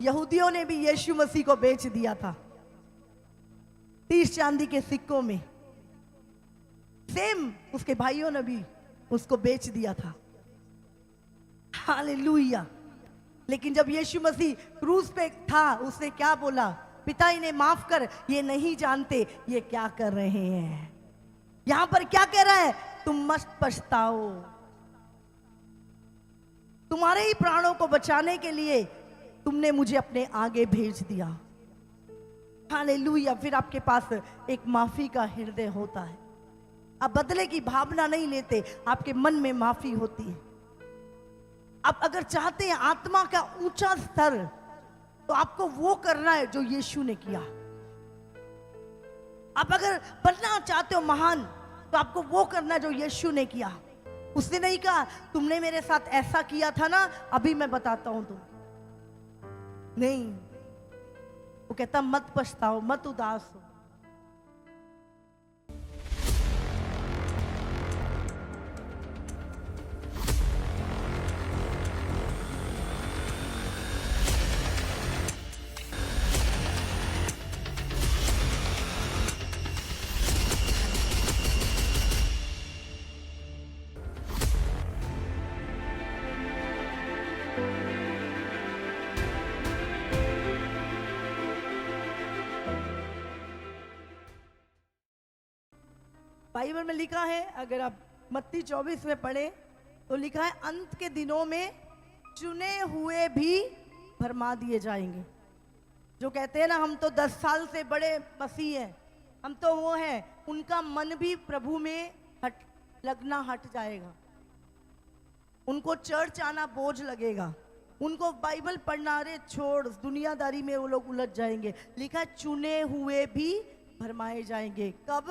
यहूदियों ने भी यीशु मसीह को बेच दिया था 30 चांदी के सिक्कों में। सेम उसके भाइयों ने भी उसको बेच दिया था। हालेलुया। लेकिन जब यीशु मसीह क्रूस पे था, उसने क्या बोला? पिता इन्हें माफ कर, ये नहीं जानते ये क्या कर रहे हैं। यहां पर क्या कह रहा है? तुम मत पछताओ। तुम्हारे ही प्राणों को बचाने के लिए तुमने मुझे अपने आगे भेज दिया। हालेलुया। फिर आपके पास एक माफी का हृदय होता है। आप बदले की भावना नहीं लेते, आपके मन में माफी होती है। आप अगर चाहते हैं आत्मा का ऊंचा स्तर, तो आपको वो करना है जो यीशु ने किया। आप अगर बनना चाहते हो महान, तो आपको वो करना है जो यीशु ने किया। उसने नहीं कहा तुमने मेरे साथ ऐसा किया था ना, अभी मैं बताता हूं तुम। नहीं, वो कहता मत पछताओ, मत उदास हो। बाइबल में लिखा है, अगर आप मत्ती 24 में पढ़े तो लिखा है अंत के दिनों में चुने हुए भी भरमा दिए जाएंगे। जो कहते हैं ना हम तो 10 साल से बड़े मसीह हैं, हम तो वो हैं, उनका मन भी प्रभु में लगना हट जाएगा। उनको चर्च आना बोझ लगेगा, उनको बाइबल पढ़ना अरे छोड़, दुनियादारी में वो लोग उलझ जाएंगे। लिखा है चुने हुए भी भरमाए जाएंगे। कब?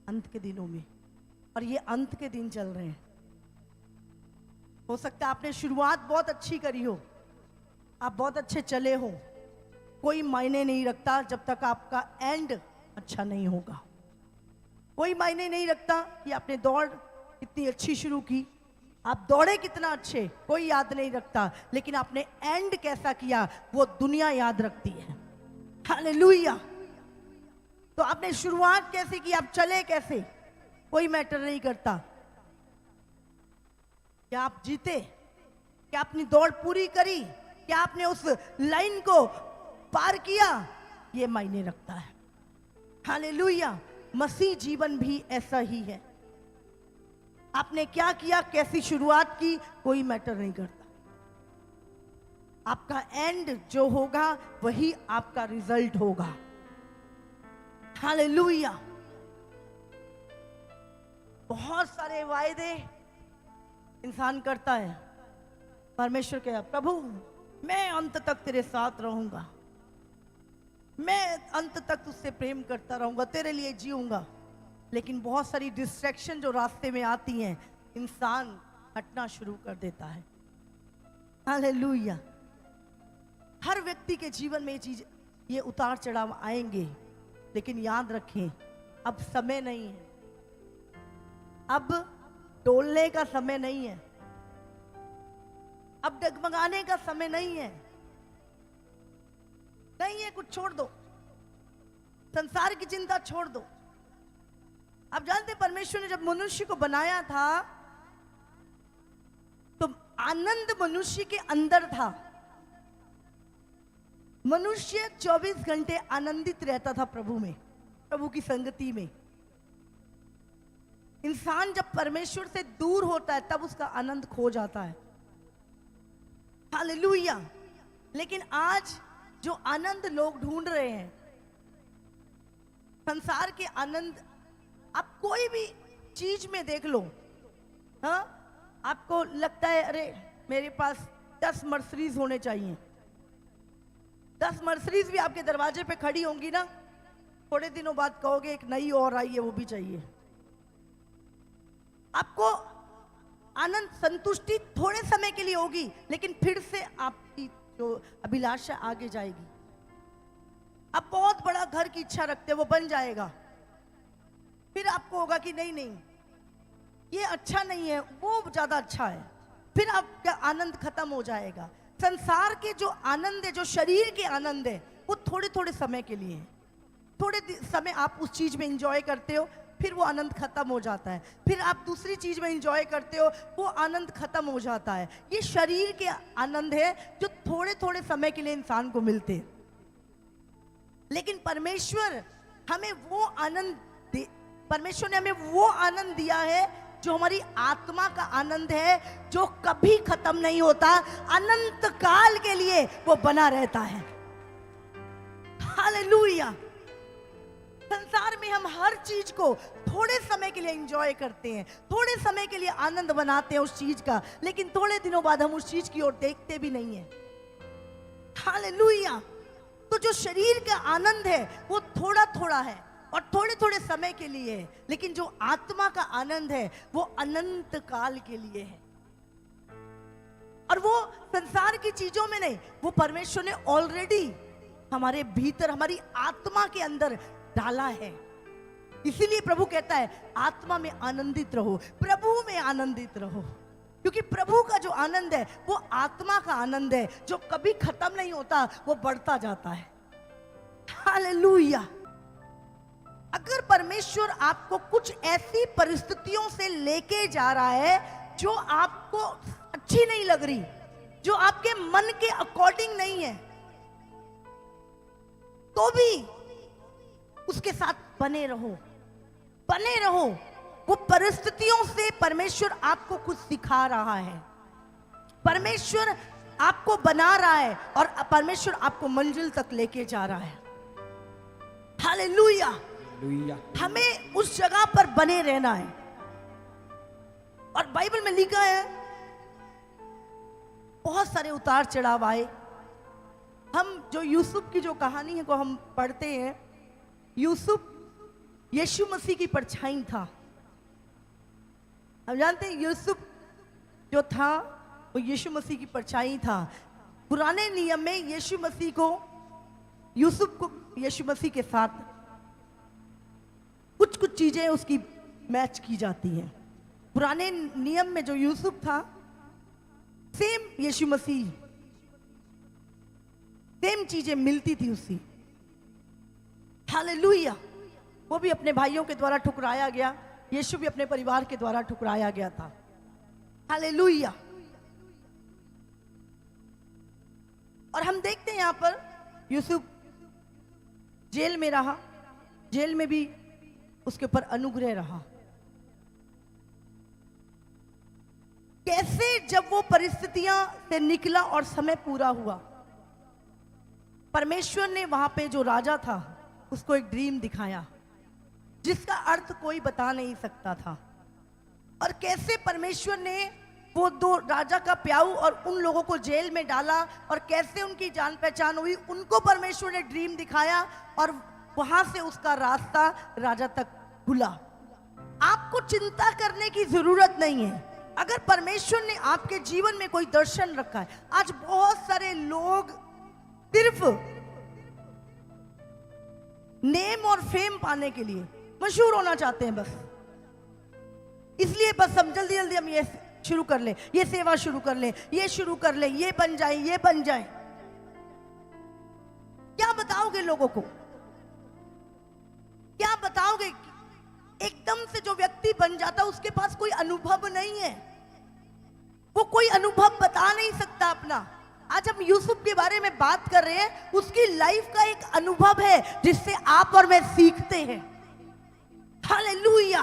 अंत के दिनों में। और ये अंत के दिन चल रहे हैं। हो सकता है आपने शुरुआत बहुत अच्छी करी हो, आप बहुत अच्छे चले हो, कोई मायने नहीं रखता जब तक आपका एंड अच्छा नहीं होगा। कोई मायने नहीं रखता कि आपने दौड़ कितनी अच्छी शुरू की, आप दौड़े कितना अच्छे, कोई याद नहीं रखता, लेकिन आपने एंड कैसा किया वो दुनिया याद रखती है। हालेलुया। तो आपने शुरुआत कैसे की, आप चले कैसे, कोई मैटर नहीं करता। क्या आप जीते, क्या आपने दौड़ पूरी करी, क्या आपने उस लाइन को पार किया, ये मायने रखता है। हालेलुया। मसीह जीवन भी ऐसा ही है। आपने क्या किया, कैसी शुरुआत की, कोई मैटर नहीं करता। आपका एंड जो होगा वही आपका रिजल्ट होगा। हालेलुया। बहुत सारे वायदे इंसान करता है। परमेश्वर कहा प्रभु मैं अंत तक तेरे साथ रहूंगा, मैं अंत तक तुझसे प्रेम करता रहूंगा, तेरे लिए जीऊंगा। लेकिन बहुत सारी डिस्ट्रैक्शन जो रास्ते में आती हैं, इंसान हटना शुरू कर देता है। हालेलुया। हर व्यक्ति के जीवन में ये उतार चढ़ाव आएंगे, लेकिन याद रखें अब समय नहीं है, अब डोलने का समय नहीं है, अब डगमगाने का समय नहीं है। नहीं है, कुछ छोड़ दो, संसार की चिंता छोड़ दो। आप जानते परमेश्वर ने जब मनुष्य को बनाया था तो आनंद मनुष्य के अंदर था। मनुष्य 24 घंटे आनंदित रहता था प्रभु में, प्रभु की संगति में। इंसान जब परमेश्वर से दूर होता है तब उसका आनंद खो जाता है। हालेलुया। लेकिन आज जो आनंद लोग ढूंढ रहे हैं, संसार के आनंद, आप कोई भी चीज में देख लो, हाँ, आपको लगता है अरे मेरे पास 10 मर्सिडीज होने चाहिए। 10 मर्सिडीज भी आपके दरवाजे पे खड़ी होंगी ना, थोड़े दिनों बाद कहोगे एक नई और आई है, वो भी चाहिए। आपको आनंद संतुष्टि थोड़े समय के लिए होगी, लेकिन फिर से आपकी जो अभिलाषा आगे जाएगी। आप बहुत बड़ा घर की इच्छा रखते हो, वो बन जाएगा, फिर आपको होगा कि नहीं नहीं ये अच्छा नहीं है, वो ज्यादा अच्छा है, फिर आपका आनंद खत्म हो जाएगा। संसार के जो आनंद है, जो शरीर के आनंद है, वो थोड़े थोड़े समय के लिए है। थोड़े समय आप उस चीज में एंजॉय करते हो, फिर वो आनंद खत्म हो जाता है। फिर आप दूसरी चीज में एंजॉय करते हो, वो आनंद खत्म हो जाता है। ये शरीर के आनंद है जो थोड़े थोड़े समय के लिए इंसान को मिलते हैं। लेकिन परमेश्वर हमें वो परमेश्वर ने हमें वो आनंद दिया है जो हमारी आत्मा का आनंद है, जो कभी खत्म नहीं होता, अनंत काल के लिए वो बना रहता है। हालेलुया। संसार में हम हर चीज को थोड़े समय के लिए एंजॉय करते हैं, थोड़े समय के लिए आनंद बनाते हैं उस चीज का, लेकिन थोड़े दिनों बाद हम उस चीज की ओर देखते भी नहीं है। हालेलुया। तो जो शरीर का आनंद है वो थोड़ा थोड़ा है और थोड़े थोड़े समय के लिए है, लेकिन जो आत्मा का आनंद है वो अनंत काल के लिए है। और वो संसार की चीजों में नहीं, वो परमेश्वर ने ऑलरेडी हमारे भीतर, हमारी आत्मा के अंदर डाला है। इसीलिए प्रभु कहता है आत्मा में आनंदित रहो, प्रभु में आनंदित रहो, क्योंकि प्रभु का जो आनंद है वो आत्मा का आनंद है जो कभी खत्म नहीं होता, वो बढ़ता जाता है। हालेलुया। अगर परमेश्वर आपको कुछ ऐसी परिस्थितियों से लेके जा रहा है जो आपको अच्छी नहीं लग रही, जो आपके मन के अकॉर्डिंग नहीं है, तो भी उसके साथ बने रहो, बने रहो। वो परिस्थितियों से परमेश्वर आपको कुछ सिखा रहा है, परमेश्वर आपको बना रहा है और परमेश्वर आपको मंजिल तक लेके जा रहा है। हालेलुया। हमें उस जगह पर बने रहना है। और बाइबल में लिखा है बहुत सारे उतार चढ़ाव आए। हम जो यूसुफ की जो कहानी है को हम पढ़ते हैं, यूसुफ यीशु मसीह की परछाई था। हम जानते हैं यूसुफ जो था वो यीशु मसीह की परछाई था। पुराने नियम में यीशु मसीह को, यूसुफ को यीशु मसीह के साथ कुछ कुछ चीजें उसकी मैच की जाती हैं। पुराने नियम में जो यूसुफ था, सेम यीशु मसीह, सेम चीजें मिलती थी उससे। हालेलुया। वो भी अपने भाइयों के द्वारा ठुकराया गया, यीशु भी अपने परिवार के द्वारा ठुकराया गया था। हालेलुया। और हम देखते हैं यहां पर यूसुफ जेल में रहा, जेल में भी उसके ऊपर अनुग्रह रहा। कैसे जब वो परिस्थितियां से निकला और समय पूरा हुआ, परमेश्वर ने वहां पे जो राजा था उसको एक ड्रीम दिखाया जिसका अर्थ कोई बता नहीं सकता था। और कैसे परमेश्वर ने वो दो राजा का प्याऊ और उन लोगों को जेल में डाला और कैसे उनकी जान पहचान हुई, उनको परमेश्वर ने ड्रीम दिखाया और वहां से उसका रास्ता राजा तक खुला। आपको चिंता करने की जरूरत नहीं है। अगर परमेश्वर ने आपके जीवन में कोई दर्शन रखा है, आज बहुत सारे लोग सिर्फ नेम और फेम पाने के लिए मशहूर होना चाहते हैं, बस इसलिए बस हम जल्दी जल्दी हम ये शुरू कर ले, ये सेवा शुरू कर ले, ये शुरू कर ले, ये बन जाए, ये बन जाए। क्या बताओगे लोगों को? क्या बताओगे? एकदम से जो व्यक्ति बन जाता है उसके पास कोई अनुभव नहीं है, वो कोई अनुभव बता नहीं सकता अपना। आज हम यूसुफ के बारे में बात कर रहे हैं, उसकी लाइफ का एक अनुभव है जिससे आप और मैं सीखते हैं। हालेलुया।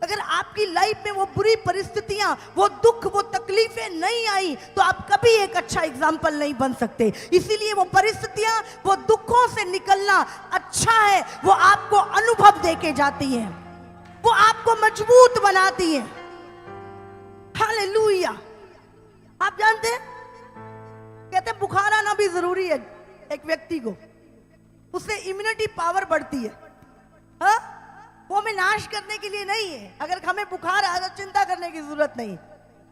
अगर आपकी लाइफ में वो बुरी परिस्थितियां, वो दुख, वो तकलीफें नहीं आई तो आप कभी एक अच्छा एग्जाम्पल नहीं बन सकते। इसीलिए वो परिस्थितियां, वो दुखों से निकलना अच्छा है, वो आपको अनुभव देके जाती है, वो आपको मजबूत बनाती है। हालेलुया। आप जानते हैं, कहते हैं बुखार आना भी जरूरी है एक व्यक्ति को, उससे इम्यूनिटी पावर बढ़ती है। हाँ? वो हमें नाश करने के लिए नहीं है। अगर हमें बुखार आए तो चिंता करने की जरूरत नहीं,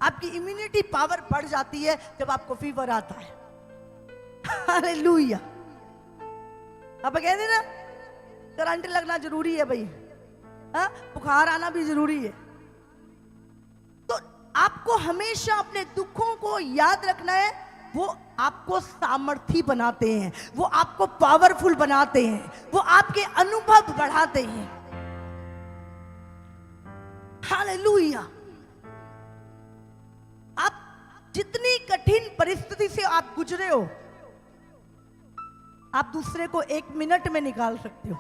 आपकी इम्यूनिटी पावर बढ़ जाती है जब आपको फीवर आता है। हालेलुया। आप कहते ना करंट लगना जरूरी है भाई, हाँ? बुखार आना भी जरूरी है। तो आपको हमेशा अपने दुखों को याद रखना है, वो आपको सामर्थी बनाते हैं, वो आपको पावरफुल बनाते हैं, वो आपके अनुभव बढ़ाते हैं। हालेलुया। आप जितनी कठिन परिस्थिति से आप गुजरे हो, आप दूसरे को 1 मिनट में निकाल सकते हो,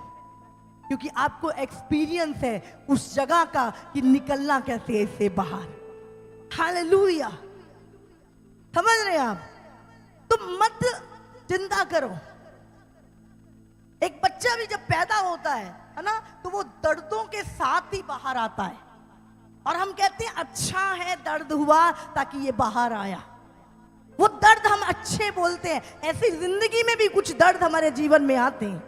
क्योंकि आपको एक्सपीरियंस है उस जगह का कि निकलना कैसे है इससे बाहर। हालेलुया। समझ रहे हैं आप? तो मत चिंता करो। एक बच्चा भी जब पैदा होता है ना, तो वो दर्दों के साथ ही बाहर आता है, और हम कहते हैं अच्छा है दर्द हुआ ताकि ये बाहर आया। वो दर्द हम अच्छे बोलते हैं। ऐसी जिंदगी में भी कुछ दर्द हमारे जीवन में आते हैं,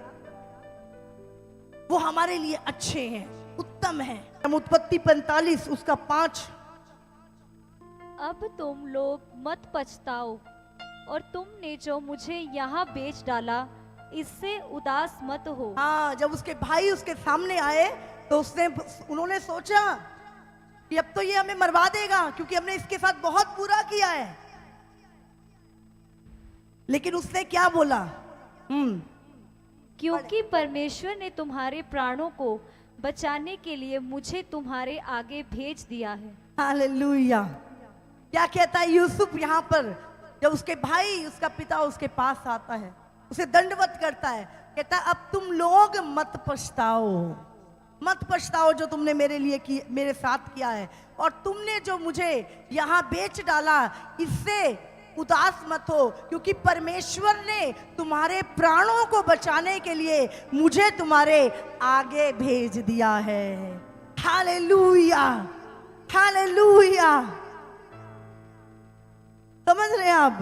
वो हमारे लिए अच्छे हैं, उत्तम हैं। हम उत्पत्ति 45 उसका 5। अब तुम लोग मत पछताओ, और तुमने जो मुझे यहाँ बेच डाला इससे उदास मत हो। हाँ, जब उसके भाई उसके सामने आए तो उन्होंने सोचा कि अब तो ये हमें मरवा देगा, क्योंकि हमने इसके साथ बहुत बुरा किया है। लेकिन उसने क्या बोला? क्योंकि परमेश्वर ने तुम्हारे प्राणों को बचाने के लिए मुझे तुम्हारे आगे भेज दिया है। हालेलुया। क्या कहता है यूसुफ यहाँ पर? जब उसके भाई, उसका पिता उसके पास आता है, उसे दंडवत करता है, कहता है अब तुम लोग मत पछताओ, मत पछताओ जो तुमने मेरे साथ किया है, और तुमने जो मुझे यहाँ बेच डाला इससे उदास मत हो, क्योंकि परमेश्वर ने तुम्हारे प्राणों को बचाने के लिए मुझे तुम्हारे आगे भेज दिया है। Hallelujah, hallelujah. समझ रहे हैं आप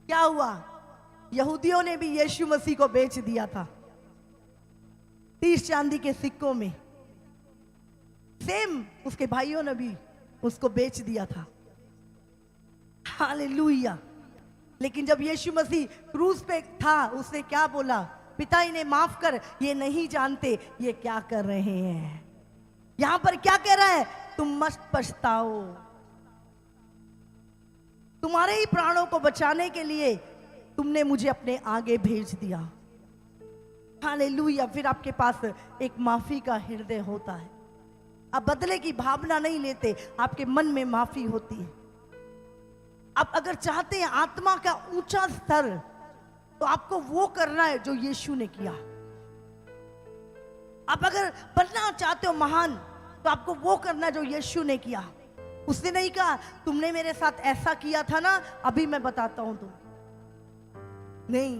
क्या हुआ? यहूदियों ने भी यीशु मसीह को बेच दिया था 30 चांदी के सिक्कों में। सेम उसके भाइयों ने भी उसको बेच दिया था। हालेलुया। लेकिन जब यीशु मसीह क्रूस पे था, उसने क्या बोला? पिता इन्हें माफ कर, ये नहीं जानते ये क्या कर रहे हैं। यहां पर क्या कह रहा है? तुम मत पछताओ, तुम्हारे ही प्राणों को बचाने के लिए तुमने मुझे अपने आगे भेज दिया। हालेलुया। फिर आपके पास एक माफी का हृदय होता है। आप बदले की भावना नहीं लेते, आपके मन में माफी होती है। आप अगर चाहते हैं आत्मा का ऊंचा स्तर, तो आपको वो करना है जो यीशु ने किया। आप अगर बनना चाहते हो महान, तो आपको वो करना है जो यीशु ने किया। उसने नहीं कहा तुमने मेरे साथ ऐसा किया था ना, अभी मैं बताता हूं तुम नहीं।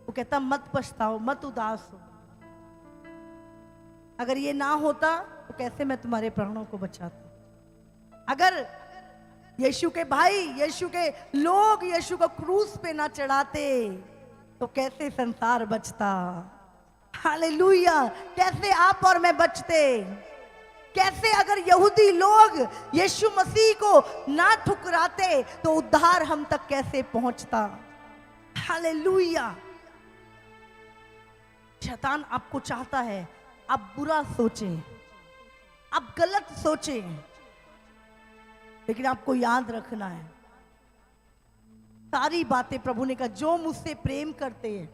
वो कहता मत पछताओ, मत उदास हो। अगर ये ना होता तो कैसे मैं तुम्हारे प्राणों को बचाता? अगर यीशु के भाई, यीशु के लोग यीशु को क्रूस पे ना चढ़ाते तो कैसे संसार बचता? हालेलुया। कैसे आप और मैं बचते? कैसे अगर यहूदी लोग यीशु मसीह को ना ठुकराते तो उद्धार हम तक कैसे पहुंचता? हालेलुया। शैतान आपको चाहता है आप बुरा सोचें, आप गलत सोचें, लेकिन आपको याद रखना है सारी बातें, प्रभु ने कहा जो मुझसे प्रेम करते हैं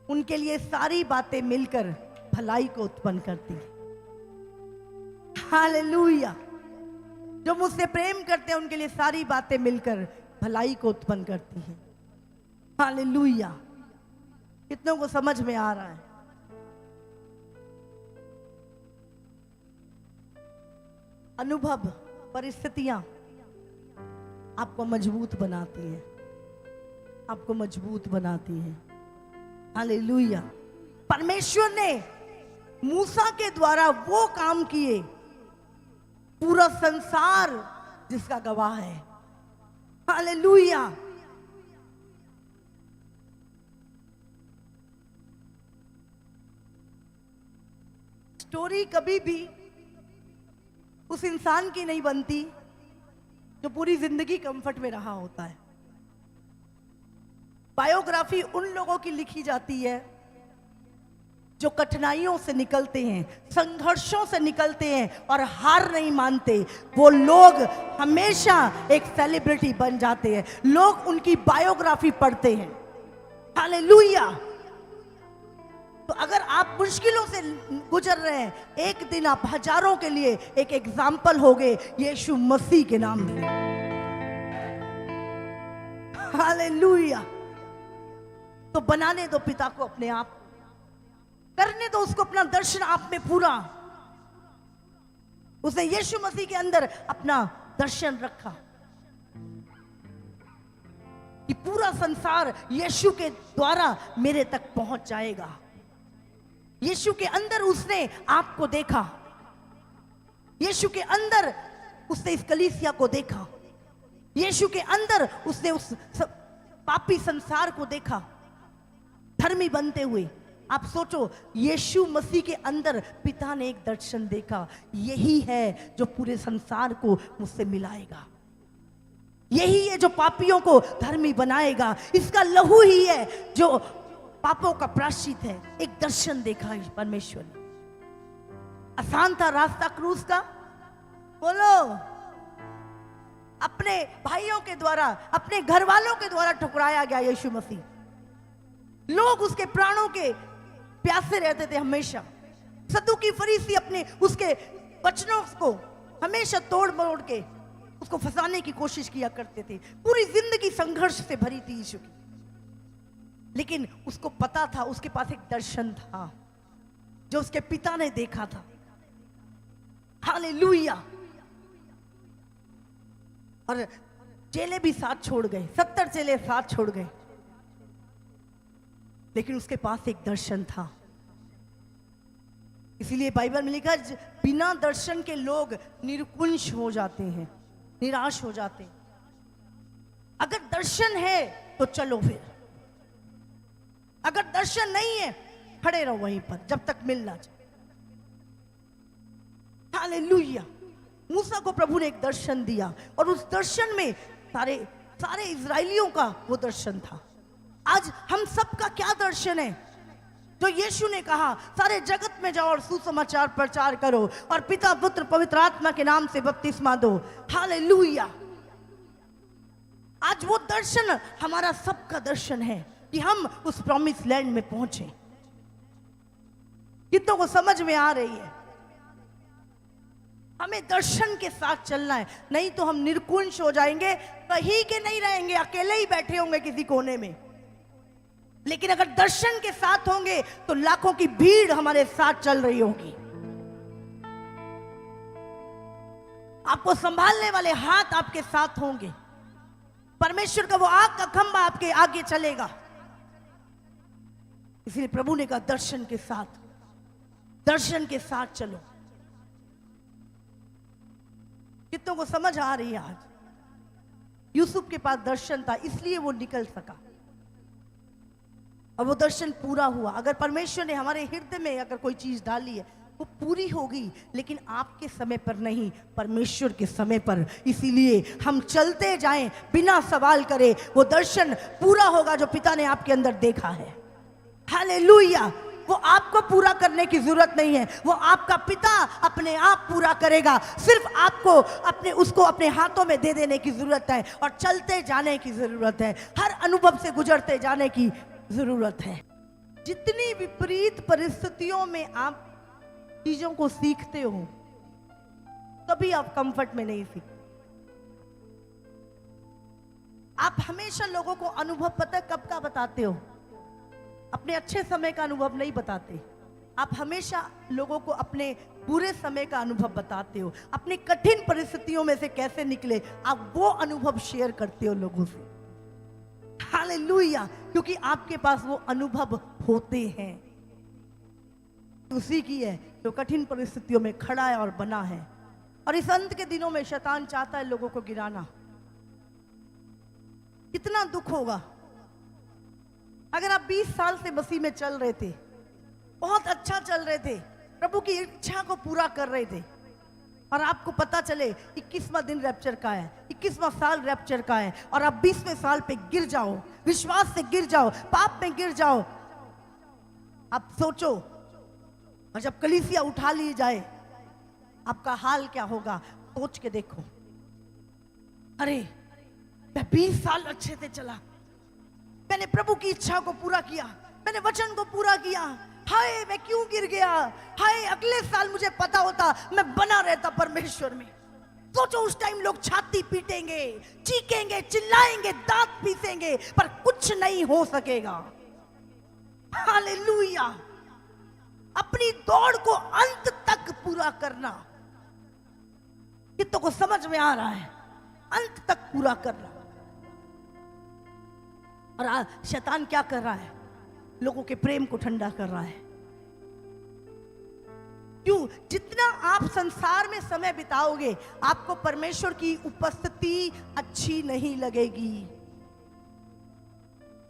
उनके लिए सारी बातें मिलकर भलाई को उत्पन्न करती है। हालेलुया। जो मुझसे प्रेम करते हैं उनके लिए सारी बातें मिलकर भलाई को उत्पन्न करती है। हालेलुया। कितनों को समझ में आ रहा है? अनुभव, परिस्थितियां आपको मजबूत बनाती हैं, आपको मजबूत बनाती हैं। हालेलुया। परमेश्वर ने मूसा के द्वारा वो काम किए, पूरा संसार जिसका गवाह है। हालेलुया। स्टोरी कभी भी उस इंसान की नहीं बनती जो पूरी जिंदगी कंफर्ट में रहा होता है। बायोग्राफी उन लोगों की लिखी जाती है जो कठिनाइयों से निकलते हैं, संघर्षों से निकलते हैं और हार नहीं मानते, वो लोग हमेशा एक सेलिब्रिटी बन जाते हैं। लोग उनकी बायोग्राफी पढ़ते हैं। हालेलुया। तो अगर आप मुश्किलों से गुजर रहे हैं, एक दिन आप हजारों के लिए एक एग्जाम्पल होगे यीशु मसीह के नाम से। हालेलुया। तो बनाने दो पिता को अपने आप, करने दो उसको अपना दर्शन आप में पूरा। उसने यीशु मसीह के अंदर अपना दर्शन रखा कि पूरा संसार यीशु के द्वारा मेरे तक पहुंच जाएगा। यीशु के अंदर उसने आपको देखा, यीशु के अंदर उसने इस कलीसिया को देखा, यीशु के अंदर उसने उस पापी संसार को देखा धर्मी बनते हुए। आप सोचो, यीशु मसीह के अंदर पिता ने एक दर्शन देखा, यही है जो पूरे संसार को मुझसे मिलाएगा, यही है जो पापियों को धर्मी बनाएगा, इसका लहू ही है जो पापों का प्रायश्चित है। एक दर्शन देखा परमेश्वर ने। आसान था रास्ता क्रूस का? बोलो। अपने भाइयों के द्वारा, अपने घर वालों के द्वारा ठुकराया गया यीशु मसीह। लोग उसके प्राणों के प्यासे रहते थे हमेशा। सदूकी फरीसी अपने उसके वचनों को हमेशा तोड़ मरोड़ के उसको फंसाने की कोशिश किया करते थे। पूरी जिंदगी संघर्ष से भरी थी यीशु की, लेकिन उसको पता था, उसके पास एक दर्शन था जो उसके पिता ने देखा था। हालेलुया। और चेले भी साथ छोड़ गए, 70 चेले साथ छोड़ गए, लेकिन उसके पास एक दर्शन था। इसीलिए बाइबल में लिखा है, बिना दर्शन के लोग निरकुंश हो जाते हैं, निराश हो जाते हैं। अगर दर्शन है तो चलो फिर, अगर दर्शन नहीं है खड़े रहो वहीं पर जब तक मिल ना जाए। हालेलुया। मूसा को प्रभु ने एक दर्शन दिया और उस दर्शन में सारे इजरायलियों का वो दर्शन था। आज हम सबका क्या दर्शन है? जो यीशु ने कहा, सारे जगत में जाओ और सुसमाचार प्रचार करो और पिता पुत्र पवित्र आत्मा के नाम से बपतिस्मा दो। हालेलुया। आज वो दर्शन हमारा सबका दर्शन है कि हम उस प्रॉमिस लैंड में पहुंचे। कितनों को समझ में आ रही है? हमें दर्शन के साथ चलना है, नहीं तो हम निर्कुंश हो जाएंगे, कहीं के नहीं रहेंगे, अकेले ही बैठे होंगे किसी कोने में। लेकिन अगर दर्शन के साथ होंगे तो लाखों की भीड़ हमारे साथ चल रही होगी। आपको संभालने वाले हाथ आपके साथ होंगे, परमेश्वर का वो आग का खंभा आपके आगे चलेगा। इसलिए प्रभु ने कहा दर्शन के साथ चलो। कितनों को समझ आ रही है? आज यूसुफ के पास दर्शन था, इसलिए वो निकल सका और वो दर्शन पूरा हुआ। अगर परमेश्वर ने हमारे हृदय में अगर कोई चीज डाली है वो पूरी होगी, लेकिन आपके समय पर नहीं, परमेश्वर के समय पर। इसीलिए हम चलते जाएं बिना सवाल करे, वो दर्शन पूरा होगा जो पिता ने आपके अंदर देखा है। हालेलुया। वो आपको पूरा करने की जरूरत नहीं है, वो आपका पिता अपने आप पूरा करेगा। सिर्फ आपको उसको अपने हाथों में दे देने की जरूरत है और चलते जाने की जरूरत है, हर अनुभव से गुजरते जाने की जरूरत है। जितनी विपरीत परिस्थितियों में आप चीजों को सीखते हो, कभी आप कंफर्ट में नहीं सीखते। आप हमेशा लोगों को अनुभव पता कब का बताते हो? अपने अच्छे समय का अनुभव नहीं बताते। आप हमेशा लोगों को अपने बुरे समय का अनुभव बताते हो, अपनी कठिन परिस्थितियों में से कैसे निकले, आप वो अनुभव शेयर करते हो लोगों से। हालेलुया। क्योंकि आपके पास वो अनुभव होते हैं। उसी की है जो कठिन परिस्थितियों में खड़ा है और बना है। और इस अंत के दिनों में शैतान चाहता है लोगों को गिराना। कितना दुख होगा अगर आप 20 साल से मसीह में चल रहे थे, बहुत अच्छा चल रहे थे, प्रभु की इच्छा को पूरा कर रहे थे, और आपको पता चले 21वां दिन रैप्चर का है, 21वां साल रैप्चर का है, और आप 20वें साल पे गिर जाओ, विश्वास से गिर जाओ, पाप में गिर जाओ। आप सोचो और जब कलीसिया उठा ली जाए, आपका हाल क्या होगा सोच के देखो। अरे मैं 20 साल अच्छे से चला, मैंने प्रभु की इच्छा को पूरा किया, मैंने वचन को पूरा किया, हाय मैं क्यों गिर गया, हाय अगले साल मुझे पता होता मैं बना रहता परमेश्वर में। सोचो उस टाइम लोग छाती पीटेंगे, चीखेंगे, चिल्लाएंगे, दांत पीसेंगे, पर कुछ नहीं हो सकेगा। हालेलुया। अपनी दौड़ को अंत तक पूरा करना, कितनों को समझ में आ रहा है? अंत तक पूरा करना। और आज शैतान क्या कर रहा है? लोगों के प्रेम को ठंडा कर रहा है। क्यों? जितना आप संसार में समय बिताओगे, आपको परमेश्वर की उपस्थिति अच्छी नहीं लगेगी।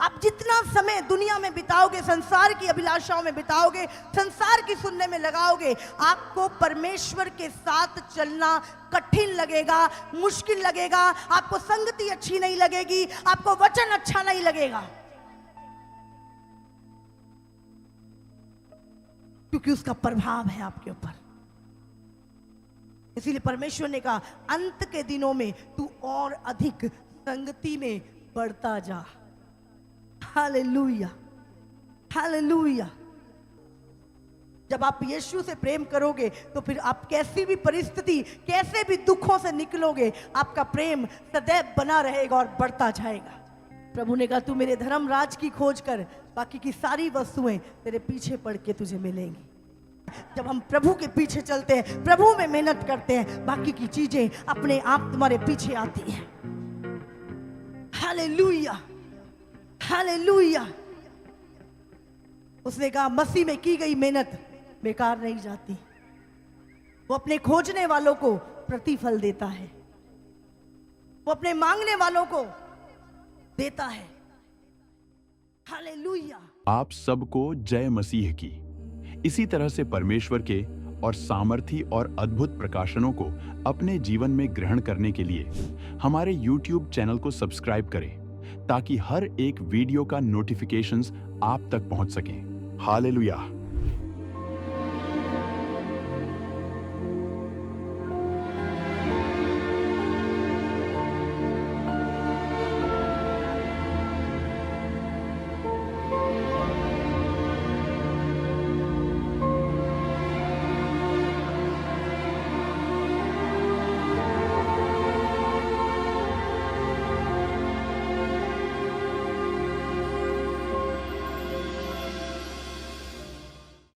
आप जितना समय दुनिया में बिताओगे, संसार की अभिलाषाओं में बिताओगे, संसार की सुनने में लगाओगे, आपको परमेश्वर के साथ चलना कठिन लगेगा, मुश्किल लगेगा। आपको संगति अच्छी नहीं लगेगी, आपको वचन अच्छा नहीं लगेगा, क्योंकि उसका प्रभाव है आपके ऊपर। इसीलिए परमेश्वर ने कहा अंत के दिनों में तू और अधिक संगति में बढ़ता जा। Hallelujah, hallelujah. जब आप यीशु से प्रेम करोगे तो फिर आप कैसी भी परिस्थिति, कैसे भी दुखों से निकलोगे, आपका प्रेम सदैव बना रहेगा और बढ़ता जाएगा। प्रभु ने कहा तू मेरे धर्म राज की खोज कर, बाकी की सारी वस्तुएं तेरे पीछे पड़ के तुझे मिलेंगी। जब हम प्रभु के पीछे चलते हैं, प्रभु में मेहनत करते हैं, बाकी की चीजें अपने आप तुम्हारे पीछे आती हैं। Hallelujah, hallelujah. उसने कहा मसीह में की गई मेहनत बेकार नहीं जाती, वो अपने खोजने वालों को प्रतिफल देता है, वो अपने मांगने वालों को देता है। हालेलुया। आप सबको जय मसीह की। इसी तरह से परमेश्वर के और सामर्थी और अद्भुत प्रकाशनों को अपने जीवन में ग्रहण करने के लिए हमारे YouTube चैनल को सब्सक्राइब करें, ताकि हर एक वीडियो का नोटिफिकेशंस आप तक पहुंच सके। हालेलुया।